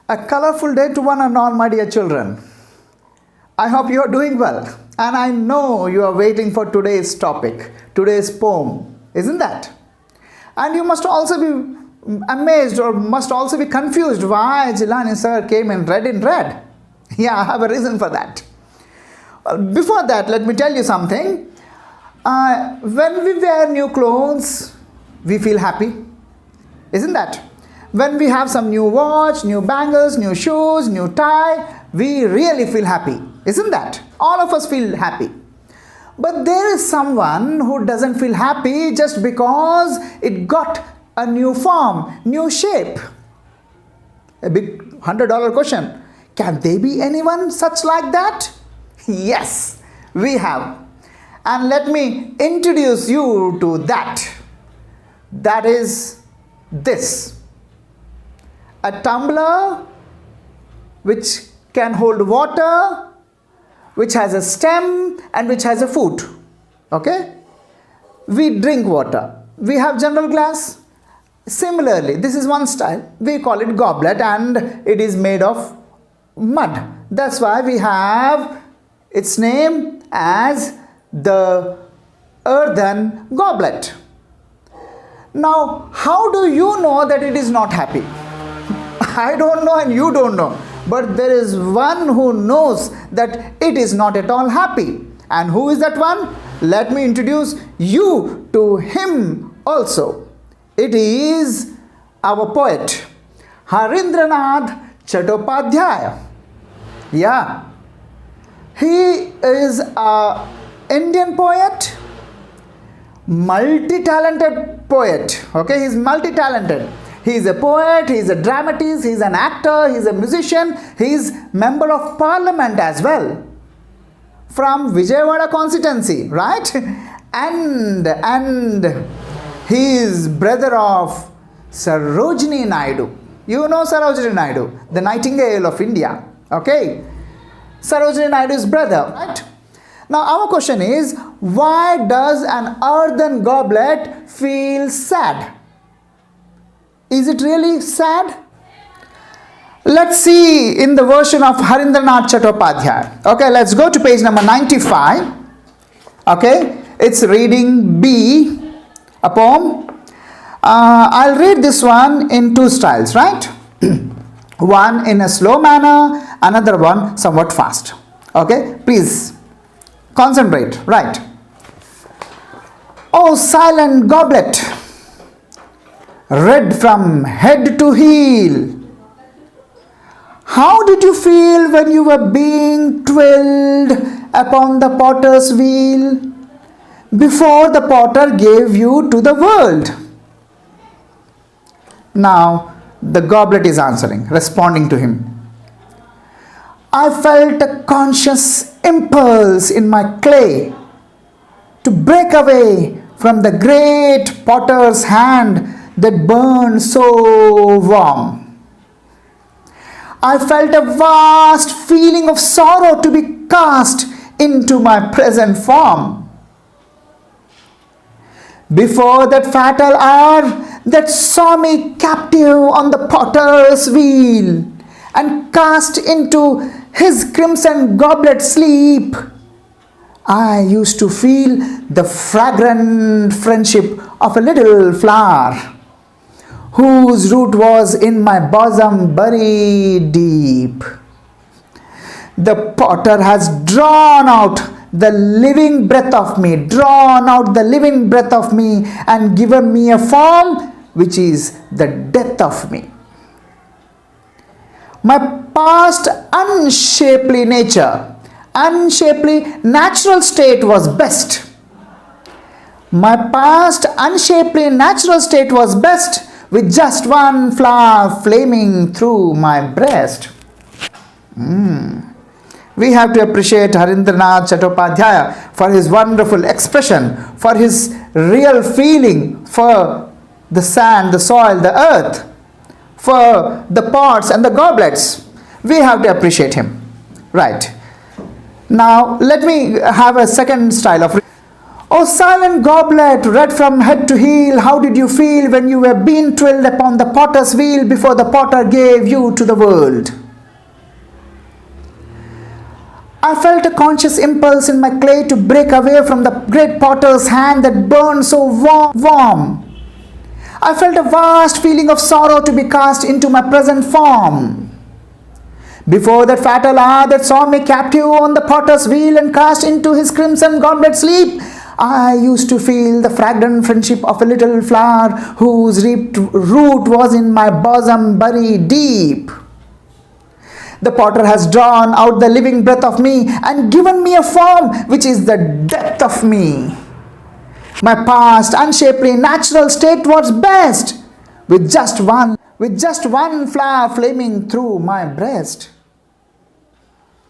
A colorful day to one and all, my dear children. I hope you are doing well, and I know you are waiting for today's topic, today's poem, isn't that? And you must also be amazed or must also be confused why Jilani sir came in red. Yeah, I have a reason for that. Before that, let me tell you something. When we wear new clothes, we feel happy, isn't that? When we have some new watch, new bangles, new shoes, new tie, we really feel happy, isn't that? All of us feel happy. But there is someone who doesn't feel happy just because it got a new form, new shape. A big $100 question. Can there be anyone such like that? Yes, we have. And let me introduce you to that. That is this. A tumbler which can hold water, which has a stem and which has a foot. Okay? We drink water. We have general glass. Similarly, this is one style. We call it goblet and it is made of mud. That's why we have its name as the earthen goblet. Now, how do you know that it is not happy? I don't know and you don't know. But there is one who knows that it is not at all happy. And who is that one? Let me introduce you to him also. It is our poet, Harindranath Chattopadhyay. Yeah. He is an Indian poet, multi-talented poet. Okay, he's multi-talented. He is a poet, he is a dramatist, he is an actor, he is a musician, he is member of parliament as well. From Vijayawada constituency, right? And he is brother of Sarojini Naidu. You know Sarojini Naidu, the Nightingale of India. Okay? Sarojini Naidu's brother, right? Now our question is, why does an earthen goblet feel sad? Is it really sad? Let's see in the version of Harindranath Chattopadhyay. Okay, let's go to page number 95. Okay, it's reading B, a poem. I'll read this one in two styles, right? One in a slow manner, another one somewhat fast. Okay, please concentrate, right? Oh, silent goblet, red from head to heel, how did you feel when you were being twirled upon the potter's wheel before the potter gave you to the world? Now the goblet is answering, responding to him. I felt a conscious impulse in my clay to break away from the great potter's hand that burned so warm. I felt a vast feeling of sorrow to be cast into my present form. Before that fatal hour that saw me captive on the potter's wheel and cast into his crimson goblet sleep, I used to feel the fragrant friendship of a little flower, whose root was in my bosom buried deep. The potter has drawn out the living breath of me, and given me a form which is the death of me. My past unshapely natural state was best. My past unshapely natural state was best, with just one flower flaming through my breast. We have to appreciate Harindranath Chattopadhyay for his wonderful expression, for his real feeling for the sand, the soil, the earth, for the pots and the goblets. We have to appreciate him. Right. Now let me have a second style of O silent goblet, red from head to heel, how did you feel when you were being trilled upon the potter's wheel before the potter gave you to the world? I felt a conscious impulse in my clay to break away from the great potter's hand that burned so warm. I felt a vast feeling of sorrow to be cast into my present form. Before that fatal hour that saw me captive on the potter's wheel and cast into his crimson goblet sleep, I used to feel the fragrant friendship of a little flower whose root was in my bosom buried deep. The potter has drawn out the living breath of me and given me a form which is the depth of me. My past, unshapely, natural state was best, with just one flower flaming through my breast.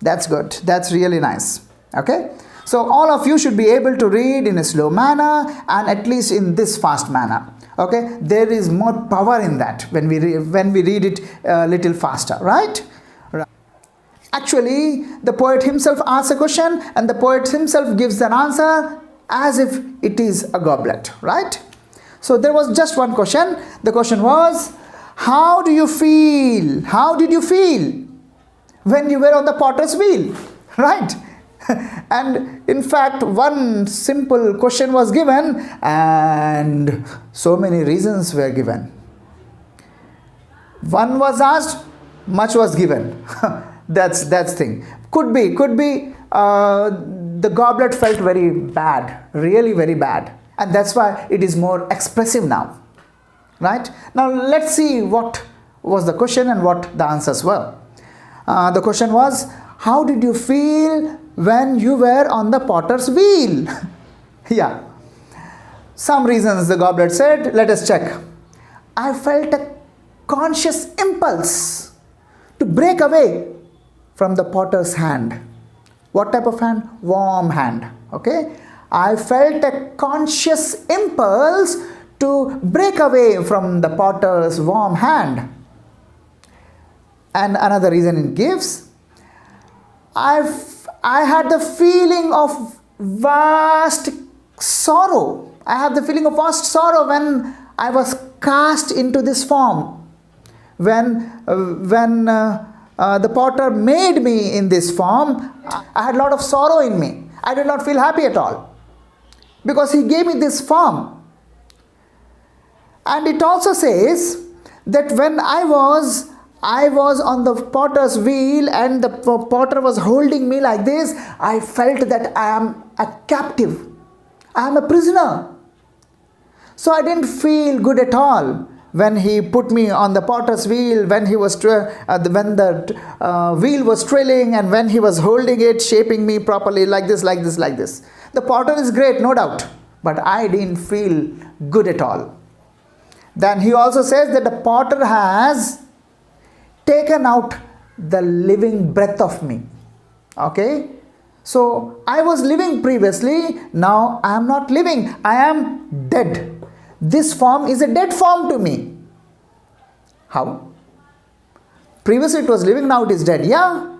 That's good. That's really nice. Okay? So all of you should be able to read in a slow manner and at least in this fast manner. Okay? There is more power in that when we read it a little faster, right? Actually, the poet himself asks a question and the poet himself gives an answer as if it is a goblet, right? So there was just one question. The question was, how do you feel? How did you feel when you were on the potter's wheel, right? And in fact, one simple question was given and so many reasons were given. One was asked, much was given. That's thing. Could be the goblet felt very bad, really very bad, and that's why it is more expressive now, right? Now let's see what was the question and what the answers were. The question was, how did you feel when you were on the potter's wheel? Yeah, some reasons the goblet said. Let us check. I felt a conscious impulse to break away from the potter's hand. What type of hand? Warm hand. Okay? I felt a conscious impulse to break away from the potter's warm hand. And another reason it gives, I had the feeling of vast sorrow. I have the feeling of vast sorrow when I was cast into this form. When the potter made me in this form, I had a lot of sorrow in me. I did not feel happy at all because he gave me this form. And it also says that when I was on the potter's wheel and the potter was holding me like this, I felt that I am a captive. I am a prisoner. So I didn't feel good at all when he put me on the potter's wheel, when the wheel was trilling and when he was holding it, shaping me properly like this. The potter is great, no doubt, but I didn't feel good at all. Then he also says that the potter has taken out the living breath of me. Okay? So I was living previously, now I am not living, I am dead. This form is a dead form to me. How? Previously it was living, now it is dead. Yeah.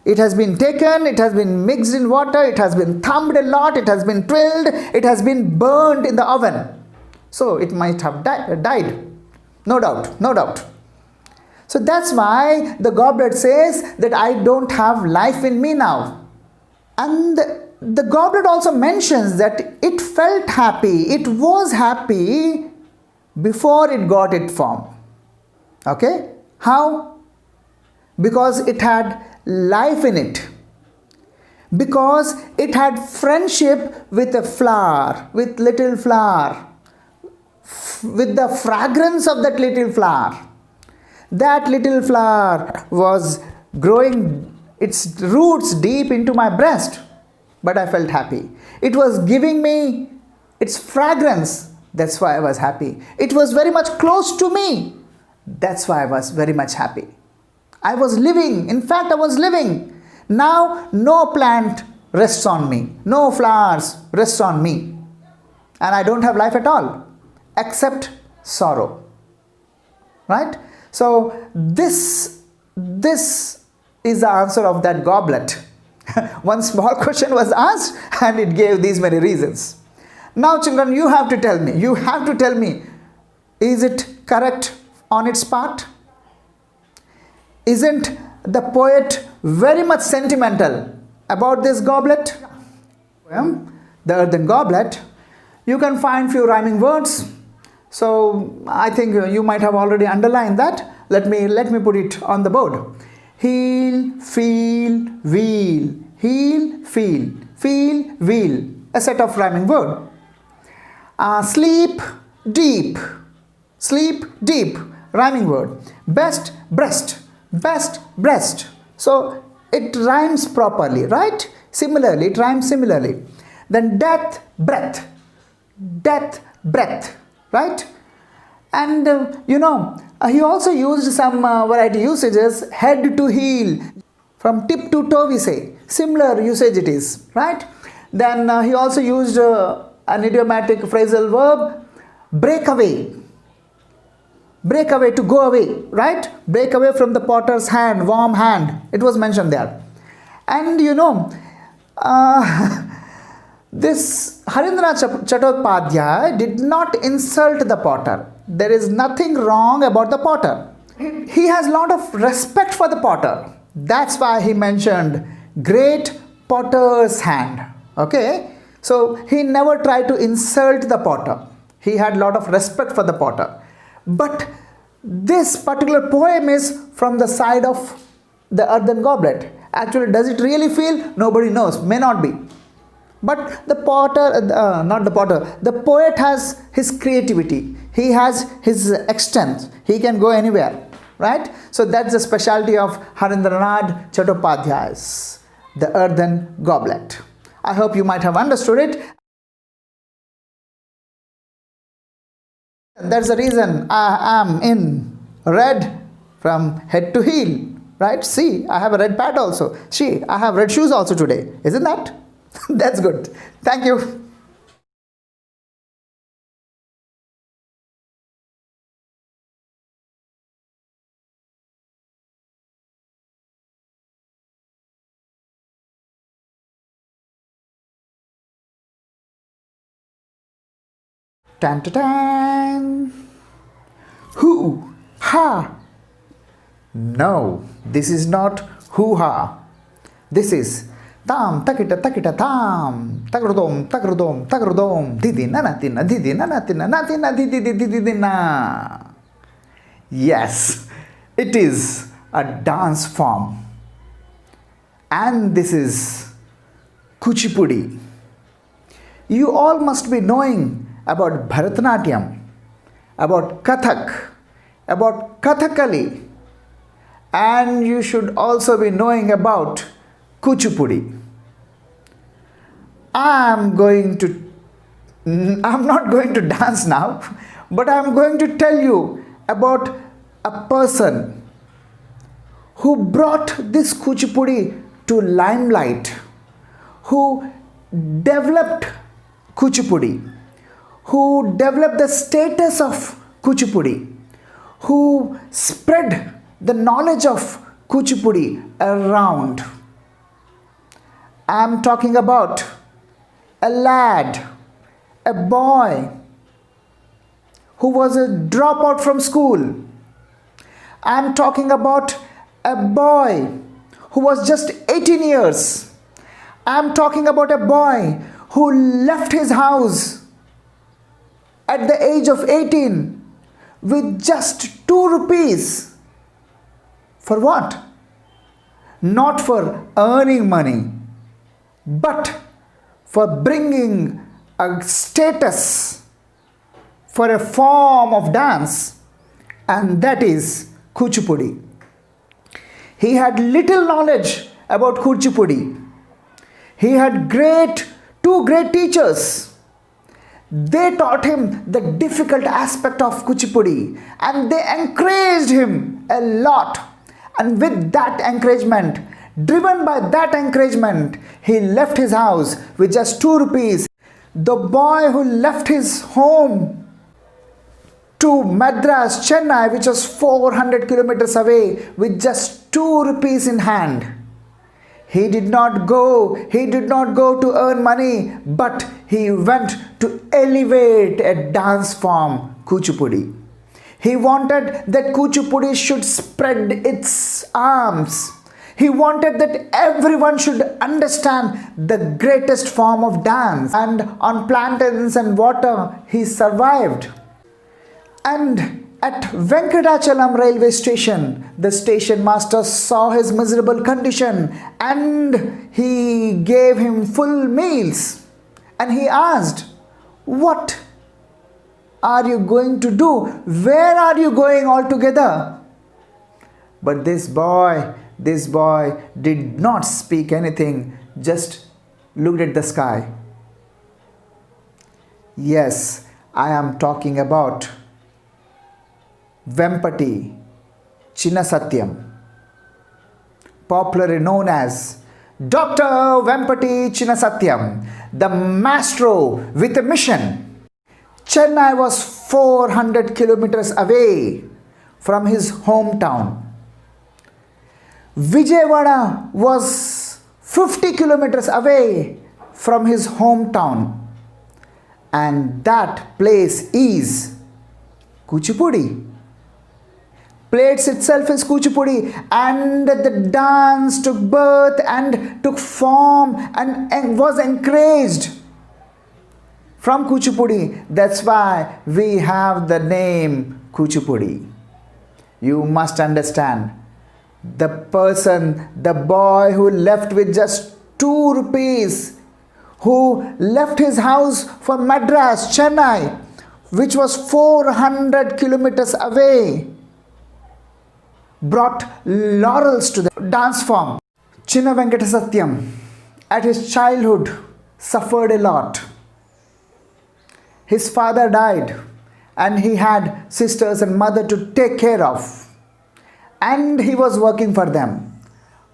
It has been taken, it has been mixed in water, it has been thumbed a lot, it has been trilled, it has been burned in the oven. So it might have died. No doubt. So that's why the goblet says that I don't have life in me now. And the goblet also mentions that it felt happy, it was happy before it got its form. Okay? How? Because it had life in it. Because it had friendship with a flower, with little flower, with the fragrance of that little flower. That little flower was growing its roots deep into my breast, but I felt happy. It was giving me its fragrance, that's why I was happy. It was very much close to me, that's why I was very much happy. I was living, in fact I was living. Now no plant rests on me, no flowers rest on me, and I don't have life at all, except sorrow. Right? So this is the answer of that goblet. One small question was asked and it gave these many reasons. Now children, you have to tell me, is it correct on its part? Isn't the poet very much sentimental about this goblet? The earthen goblet. You can find few rhyming words. So I think you might have already underlined that. Let me put it on the board. Heel, feel, wheel. Heel, feel, wheel. A set of rhyming word. Sleep, deep. Sleep, deep. Rhyming word. Best, breast. Best, breast. So it rhymes properly, right? Similarly, it rhymes similarly. Then death, breath. Death, breath. Right? And he also used some variety usages. Head to heel. From tip to toe we say. Similar usage it is. Right? Then he also used an idiomatic phrasal verb. Break away. Break away, to go away. Right? Break away from the potter's hand. Warm hand. It was mentioned there. And this Harindranath Chattopadhyay did not insult the potter. There is nothing wrong about the potter. He has a lot of respect for the potter. That's why he mentioned great potter's hand. Okay? So he never tried to insult the potter. He had a lot of respect for the potter. But this particular poem is from the side of the earthen goblet. Actually, does it really feel? Nobody knows. May not be. But the the poet has his creativity. He has his extent. He can go anywhere, right? So that's the specialty of Harindranath Chattopadhyay's The Earthen Goblet. I hope you might have understood it. That's the reason I am in red from head to heel, right? See, I have a red pad also. See, I have red shoes also today. Isn't that? That's good. Thank you. Tan ta tan. Hoo ha. No, this is not hoo ha. This is tam takita tam tagrudom didi nanatina natina didi na. Yes, it is a dance form, and this is Kuchipudi. You all must be knowing about Bharatanatyam, about Kathak, about Kathakali, and you should also be knowing about Kuchipudi. I'm not going to dance now, but I'm going to tell you about a person who brought this Kuchipudi to limelight, who developed Kuchipudi, who developed the status of Kuchipudi, who spread the knowledge of Kuchipudi around. I'm talking about a lad, a boy who was a dropout from school. I'm talking about a boy who was just 18 years. I'm talking about a boy who left his house at the age of 18 with just 2 rupees. For what? Not for earning money, but for bringing a status for a form of dance, and that is Kuchipudi. He had little knowledge about Kuchipudi. He had two great teachers. They taught him the difficult aspect of Kuchipudi, and they encouraged him a lot. And with that encouragement, driven by that encouragement, he left his house with just 2 rupees. The boy who left his home to Madras, Chennai, which was 400 kilometers away, with just 2 rupees in hand, He did not go to earn money, but he went to elevate a dance form, Kuchipudi. He wanted that Kuchipudi should spread its arms. He wanted that everyone should understand the greatest form of dance. And on plantains and water, he survived. And at Venkatachalam railway station, the station master saw his miserable condition and he gave him full meals. And he asked, "What are you going to do? Where are you going altogether?" But this boy did not speak anything, just looked at the sky. Yes, I am talking about Vempati Chinnasatyam, popularly known as Dr. Vempati Chinnasatyam, the maestro with a mission. Chennai was 400 kilometers away from his hometown. Vijayawada was 50 kilometers away from his hometown. And that place is Kuchipudi. Place itself is Kuchipudi, and the dance took birth and took form and was encouraged from Kuchipudi. That's why we have the name Kuchipudi. You must understand, the person, the boy who left with just 2 rupees, who left his house for Madras, Chennai, which was 400 kilometers away, brought laurels to the dance form. Chinna Venkatasatyam, at his childhood, suffered a lot. His father died and he had sisters and mother to take care of. And he was working for them.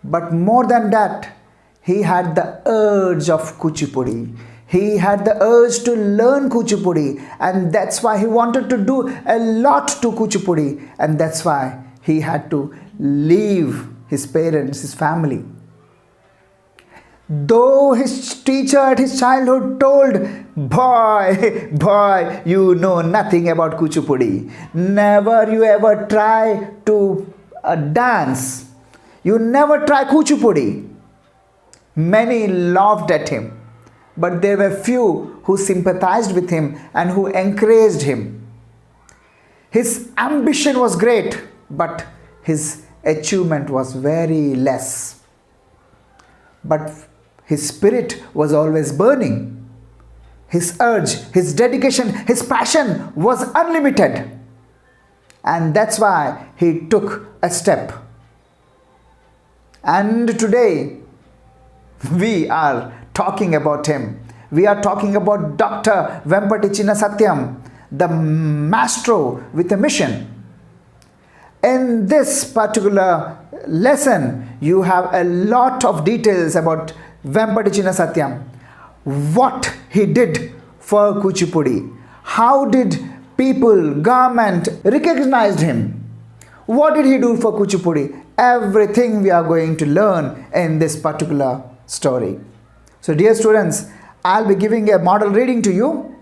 But more than that, he had the urge of Kuchipudi. He had the urge to learn Kuchipudi, and that's why he wanted to do a lot to Kuchipudi, and that's why he had to leave his parents, his family. Though his teacher at his childhood told, boy, you know nothing about Kuchipudi. Never you ever try to dance. You never try Kuchipudi. Many laughed at him, but there were few who sympathized with him and who encouraged him. His ambition was great, but his achievement was very less. But his spirit was always burning. His urge, his dedication, his passion was unlimited. And that's why he took a step. And today, we are talking about him. We are talking about Dr. Vempati Chinnasatyam, the maestro with a mission. In this particular lesson, you have a lot of details about Vempati Chinnasatyam. What he did for Kuchipudi. How did people, government recognized him? What did he do for Kuchipudi? Everything we are going to learn in this particular story. So dear students, I'll be giving a model reading to you,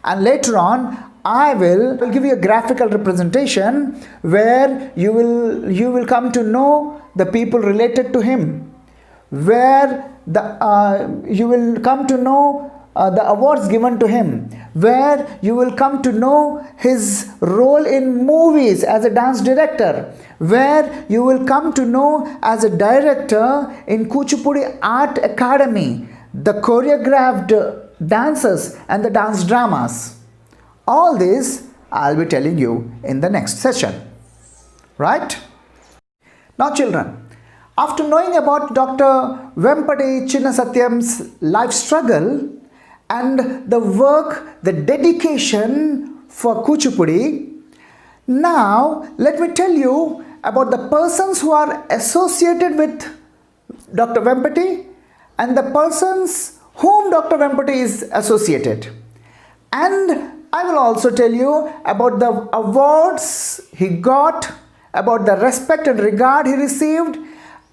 and later on I will give you a graphical representation where you will come to know the people related to him, where you will come to know the awards given to him, where you will come to know his role in movies as a dance director, where you will come to know as a director in Kuchipudi Art Academy, the choreographed dances and the dance dramas. All this I'll be telling you in the next session. Right? Now children, after knowing about Dr. Vempati Chinnasatyam's life struggle and the work, the dedication for Kuchipudi, now let me tell you about the persons who are associated with Dr. Vempati and the persons whom Dr. Vempati is associated. And I will also tell you about the awards he got, about the respect and regard he received,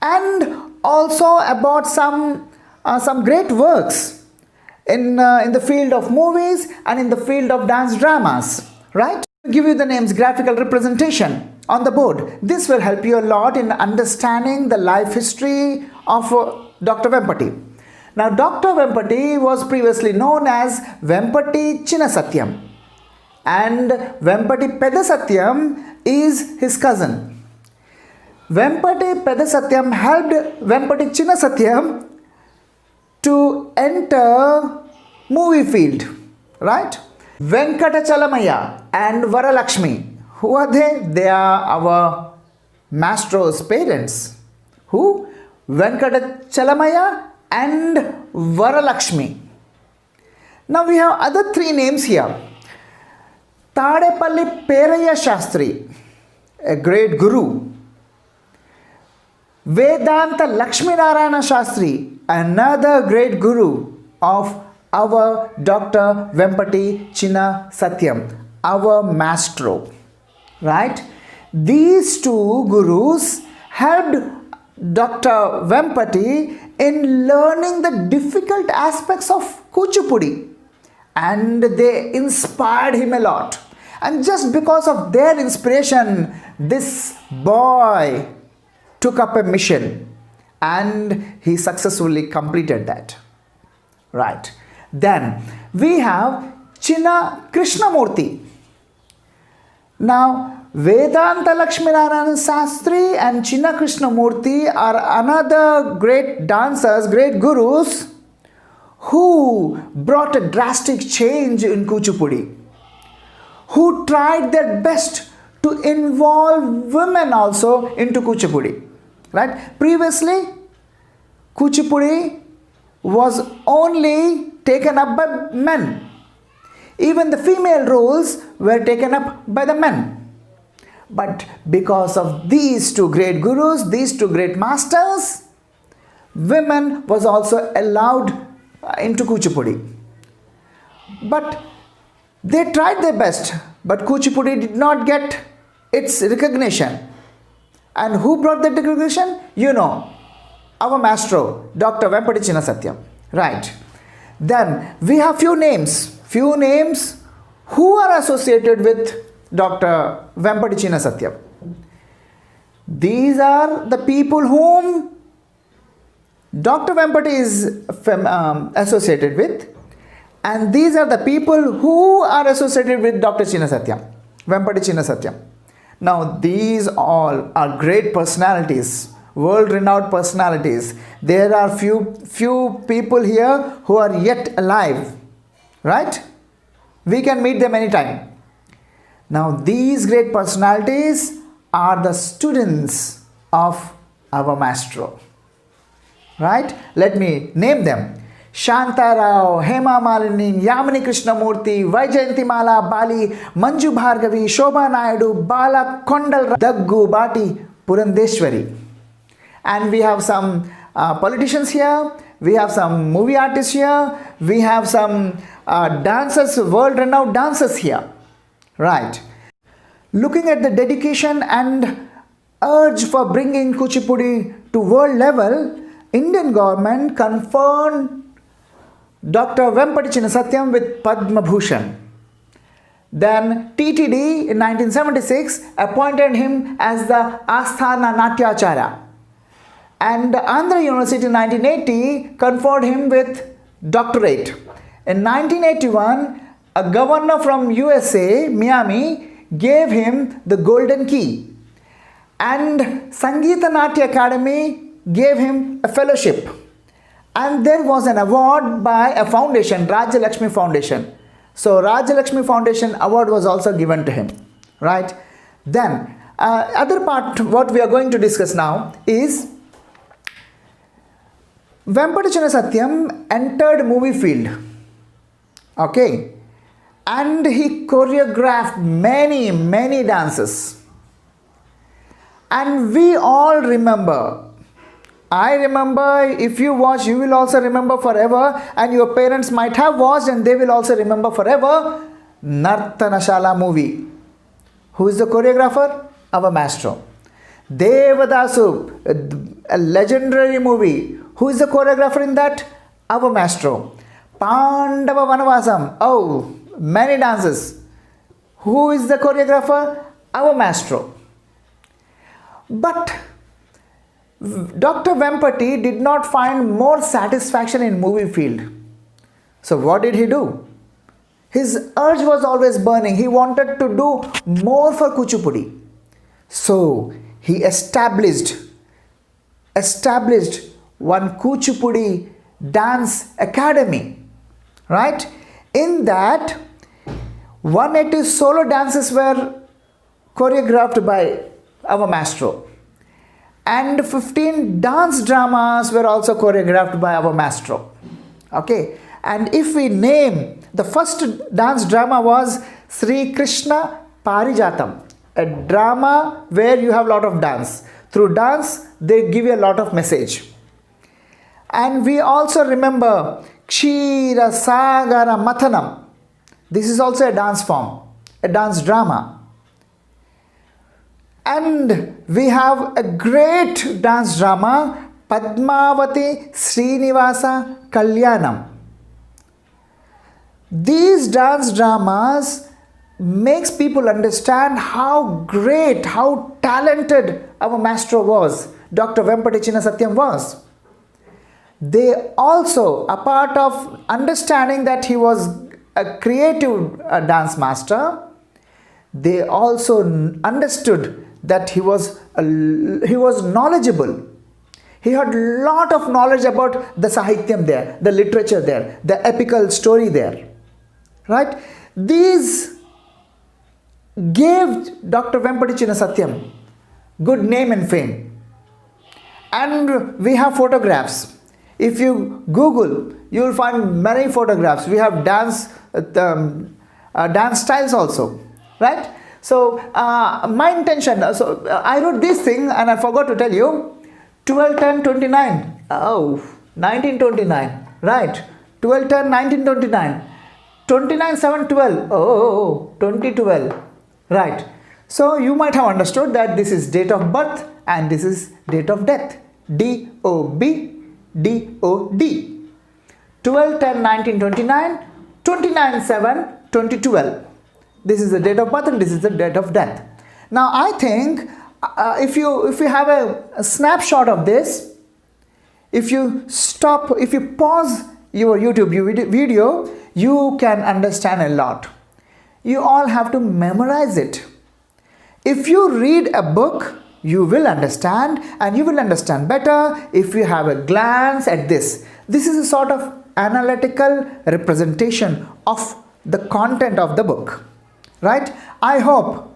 and also about some great works in the field of movies and in the field of dance dramas, right? I'll give you the names, graphical representation on the board. This will help you a lot in understanding the life history of Dr. Vempati. Now, Dr. Vempati was previously known as Vempati Chinasatyam, and Vempati Pedasatyam is his cousin. Vempati Pedasatyam helped Vempati Chinasatyam to enter movie field, right? Venkatachalamaya and Varalakshmi, who are they? They are our Mastro's parents. Who? Venkatachalamaya and Varalakshmi. Now we have other three names here. Tadepalli Peraya Shastri, a great guru. Vedanta Lakshminarayana Shastri, another great guru of our Dr. Vempati Chinna Satyam, our Mastro. Right? These two gurus helped Dr. Vempati in learning the difficult aspects of Kuchipudi, and they inspired him a lot. And just because of their inspiration, this boy took up a mission and he successfully completed that. Right. Then we have Chinna Krishnamurti. Now, Vedanta Lakshminarayana Shastri and Chinna Krishnamurti are another great dancers, great gurus who brought a drastic change in Kuchipudi, who tried their best to involve women also into Kuchipudi. Right? Previously, Kuchipudi was only taken up by men. Even the female roles were taken up by the men. But because of these two great gurus, these two great masters, women was also allowed into Kuchipudi. But they tried their best, but Kuchipudi did not get its recognition. And who brought that recognition? You know, our Mastro, Dr. Vempati Chinna Satyam. Right. Then we have few names who are associated with Dr. Vempati Chinna Satyam. These are the people whom Dr. Vempati is associated with, and these are the people who are associated with Dr. Chinna Satyam, Vempati Chinna Satyam. Now, these all are great personalities, world-renowned personalities. There are few people here who are yet alive, right? We can meet them anytime. Now, these great personalities are the students of our Mastro, right? Let me name them. Shanta Rao, Hema Malini, Yamini Krishnamurti, Vaijayantimala Bali, Manju Bhargavi, Shobha Naidu, Bala Kondal, Daggu Bati, Purandeshwari. And we have some politicians here, we have some movie artists here, we have some dancers, world-renowned dancers here. Right. Looking at the dedication and urge for bringing Kuchipudi to world level, Indian government conferred Dr. Vempati Chinna Satyam with Padma Bhushan. Then TTD in 1976 appointed him as the Asthana Natyacharya. And Andhra University in 1980 conferred him with doctorate. In 1981, a governor from USA, Miami, gave him the golden key. And Sangeeta Natya Academy gave him a fellowship. And there was an award by a foundation, Rajya Lakshmi Foundation. So Rajya Lakshmi Foundation award was also given to him, right? Then other part what we are going to discuss now is Vempati Chinna Satyam entered movie field, okay, and he choreographed many dances. And we all remember, I remember, if you watch, you will also remember forever, and your parents might have watched and they will also remember forever, Nartanashala movie. Who is the choreographer? Our Mastro. Devadasu, a legendary movie. Who is the choreographer in that? Our maestro. Pandava Vanavasam. Oh, many dances. Who is the choreographer? Our maestro. But Dr. Vempati did not find more satisfaction in movie field. So what did he do? His urge was always burning. He wanted to do more for Kuchipudi. So he established one Kuchipudi dance academy. Right? In that, 180 solo dances were choreographed by our maestro. And 15 dance dramas were also choreographed by our maestro. Okay. And if we name, the first dance drama was Sri Krishna Parijatam, a drama where you have a lot of dance. Through dance, they give you a lot of message. And we also remember Kshira Sagara Mathanam. This is also a dance form, a dance drama. And we have a great dance drama, Padmavati Srinivasa Kalyanam. These dance dramas makes people understand how great, how talented our maestro was, Dr. Vempati Chinna Satyam was. They also, a part of understanding that he was a creative dance master, they also understood that he was knowledgeable. He had a lot of knowledge about the sahityam there, the literature there, the epical story there. Right? These gave Dr. Vempati Chinna Satyam good name and fame. And we have photographs. If you Google, you will find many photographs. We have dance styles also. Right? So, my intention, I wrote this thing and I forgot to tell you, 12-10-29. Oh, 1929. Right. 12-10-1929. 29-7-12. Oh, 2012. Right. So you might have understood that this is date of birth and this is date of death. D-O-B, D-O-D. 12-10-1929, 29-7-2012. This is the date of birth and this is the date of death. Now I think if you have a snapshot of this, if you pause your YouTube video, you can understand a lot. You all have to memorize it. If you read a book, you will understand, and you will understand better if you have a glance at this. This is a sort of analytical representation of the content of the book. Right? I hope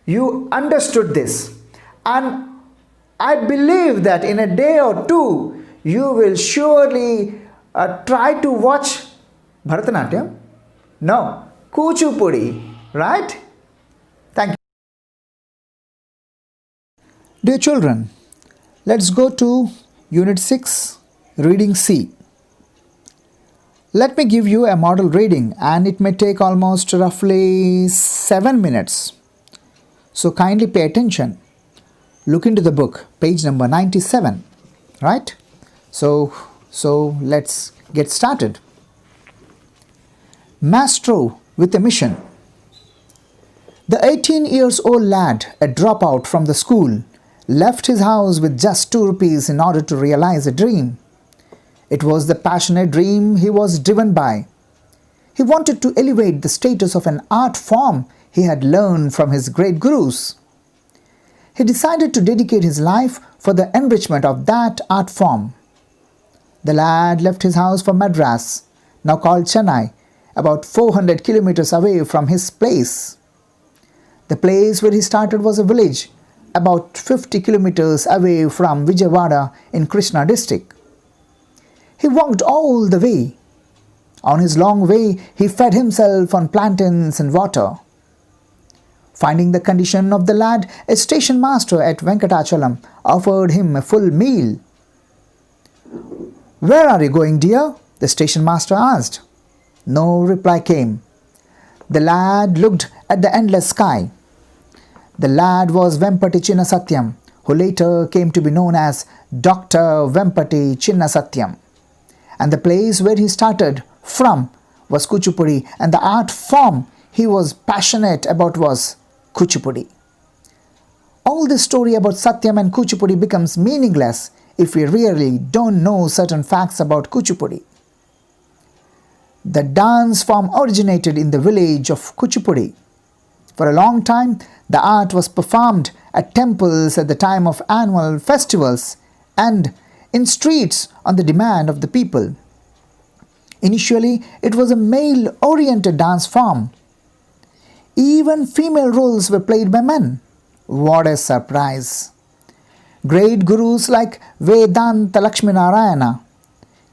you understood this. And I believe that in a day or two, you will surely try to watch Bharatanatyam? No, Kuchipudi, right? Thank you. Dear children, let's go to Unit 6, Reading C. Let me give you a model reading and it may take almost roughly 7 minutes. So kindly pay attention. Look into the book, page number 97, right? So let's get started. Maestro with a mission. The 18-year-old lad, a dropout from the school, left his house with just 2 rupees in order to realize a dream. It was the passionate dream he was driven by. He wanted to elevate the status of an art form he had learned from his great gurus. He decided to dedicate his life for the enrichment of that art form. The lad left his house for Madras, now called Chennai, about 400 kilometers away from his place. The place where he started was a village about 50 kilometers away from Vijayawada in Krishna district. He walked all the way. On his long way, he fed himself on plantains and water. Finding the condition of the lad, a station master at Venkatachalam offered him a full meal. "Where are you going, dear?" the station master asked. No reply came. The lad looked at the endless sky. The lad was Vempati Chinna Satyam, who later came to be known as Dr. Vempati Chinna Satyam. And the place where he started from was Kuchipudi, and the art form he was passionate about was Kuchipudi. All this story about Satyam and Kuchipudi becomes meaningless if we really don't know certain facts about Kuchipudi. The dance form originated in the village of Kuchipudi. For a long time, the art was performed at temples at the time of annual festivals and in streets on the demand of the people. Initially, it was a male-oriented dance form. Even female roles were played by men. What a surprise! Great gurus like Vedanta Lakshminarayana,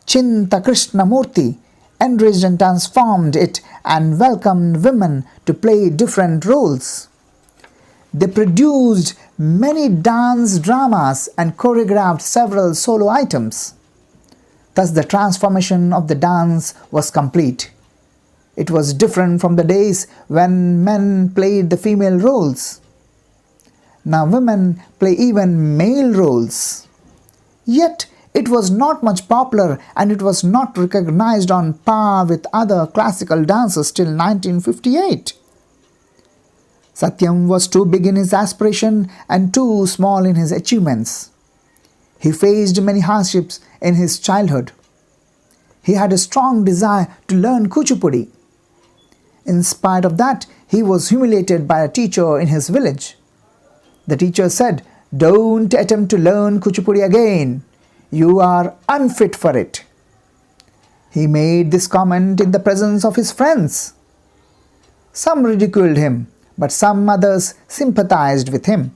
Chinta Krishnamurti enriched and transformed it and welcomed women to play different roles. They produced many dance dramas and choreographed several solo items. Thus, the transformation of the dance was complete. It was different from the days when men played the female roles. Now women play even male roles. Yet, it was not much popular and it was not recognized on par with other classical dances till 1958. Satyam was too big in his aspiration and too small in his achievements. He faced many hardships in his childhood. He had a strong desire to learn Kuchipudi. In spite of that, he was humiliated by a teacher in his village. The teacher said, "Don't attempt to learn Kuchipudi again. You are unfit for it." He made this comment in the presence of his friends. Some ridiculed him, but some others sympathized with him.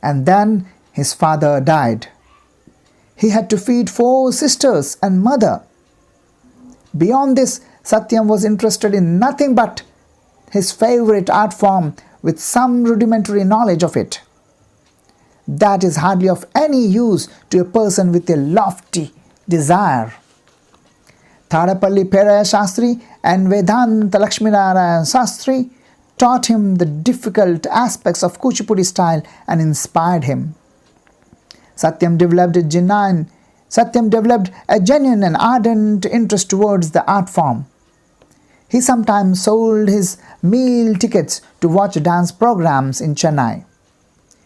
And then his father died. He had to feed 4 sisters and mother. Beyond this, Satyam was interested in nothing but his favorite art form with some rudimentary knowledge of it. That is hardly of any use to a person with a lofty desire. Thadapalli Peraya Shastri and Vedanta Lakshminarayana Shastri taught him the difficult aspects of Kuchipudi style and inspired him. Satyam developed a genuine and ardent interest towards the art form. He sometimes sold his meal tickets to watch dance programs in Chennai.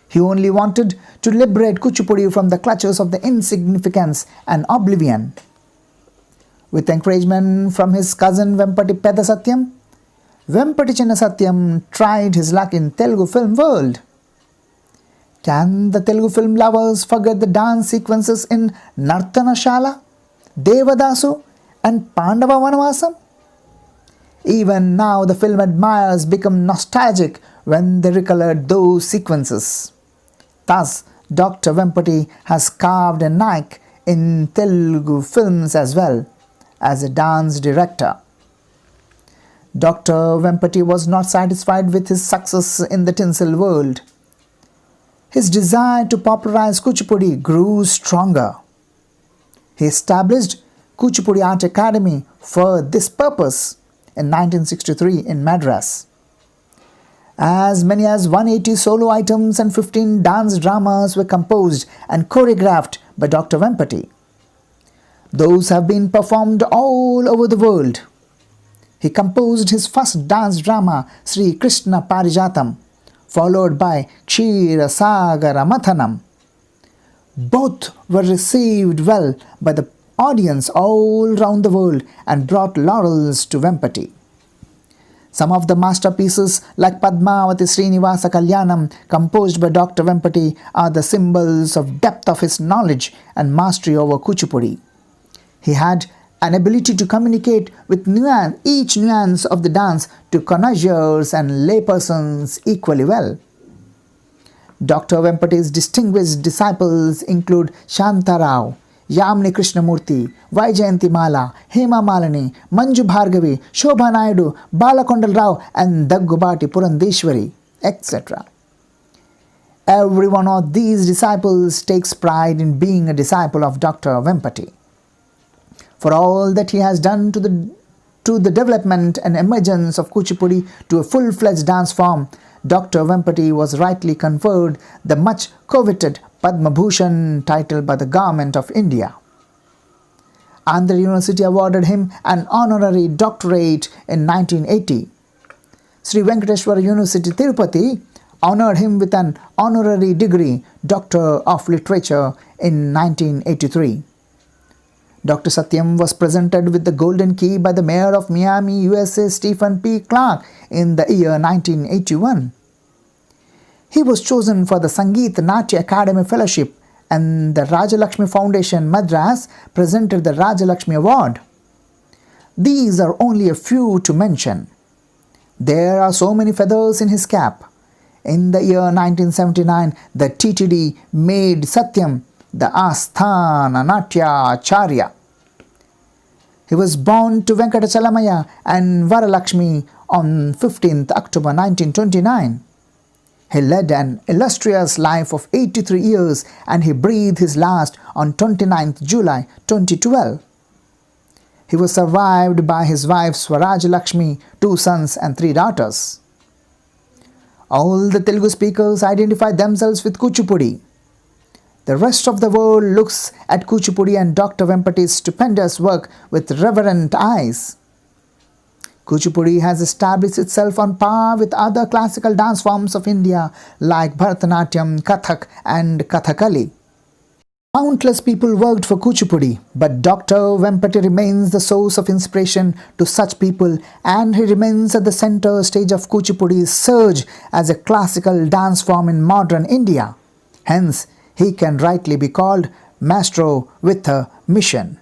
He only wanted to liberate Kuchipudi from the clutches of the insignificance and oblivion. With encouragement from his cousin Vempati Peda Satyam, Vempati Chinna Satyam tried his luck in Telugu film world. Can the Telugu film lovers forget the dance sequences in Nartanashala, Devadasu and Pandava Vanavasam? Even now the film admirers become nostalgic when they recollect those sequences. Thus, Dr. Vempati has carved a Nike in Telugu films as well as a dance director. Dr. Vempati was not satisfied with his success in the tinsel world. His desire to popularize Kuchipudi grew stronger. He established Kuchipudi Art Academy for this purpose in 1963 in Madras. As many as 180 solo items and 15 dance dramas were composed and choreographed by Dr. Vempati. Those have been performed all over the world. He composed his first dance drama, Sri Krishna Parijatam, followed by Kshira Sagara Mathanam. Both were received well by the audience all round the world and brought laurels to Vempati. Some of the masterpieces like Padmavati Srinivasa Kalyanam composed by Dr. Vempati are the symbols of depth of his knowledge and mastery over Kuchipudi. He had an ability to communicate with each nuance of the dance to connoisseurs and laypersons equally well. Dr. Vempati's distinguished disciples include Shantarao, Yamini Krishnamurti, Vaijayanti Mala, Hema Malini, Manju Bhargavi, Shobha Naidu, Balakondal Rao and Daggubati Purandeshwari, etc. Every one of these disciples takes pride in being a disciple of Dr. Vempati. For all that he has done to the development and emergence of Kuchipudi to a full-fledged dance form, Dr. Vempati was rightly conferred the much coveted Padma Bhushan title by the Government of India. Andhra University awarded him an honorary doctorate in 1980. Sri Venkateswara University Tirupati honored him with an honorary degree, Doctor of Literature, in 1983. Dr. Satyam was presented with the Golden Key by the Mayor of Miami, USA, Stephen P. Clark, in the year 1981. He was chosen for the Sangeet Natya Academy Fellowship, and the Rajalakshmi Foundation, Madras, presented the Rajalakshmi Award. These are only a few to mention. There are so many feathers in his cap. In the year 1979, the TTD made Satyam the Asthana Natya Acharya. He was born to Venkatachalamaya and Varalakshmi on 15th October 1929. He led an illustrious life of 83 years and he breathed his last on 29th July 2012. He was survived by his wife Swaraj Lakshmi, 2 sons and 3 daughters. All the Telugu speakers identify themselves with Kuchipudi. The rest of the world looks at Kuchipudi and Dr. Vempati's stupendous work with reverent eyes. Kuchipudi has established itself on par with other classical dance forms of India like Bharatanatyam, Kathak and Kathakali. Countless people worked for Kuchipudi, but Dr. Vempati remains the source of inspiration to such people, and he remains at the center stage of Kuchipudi's surge as a classical dance form in modern India. Hence, he can rightly be called Maestro with a mission.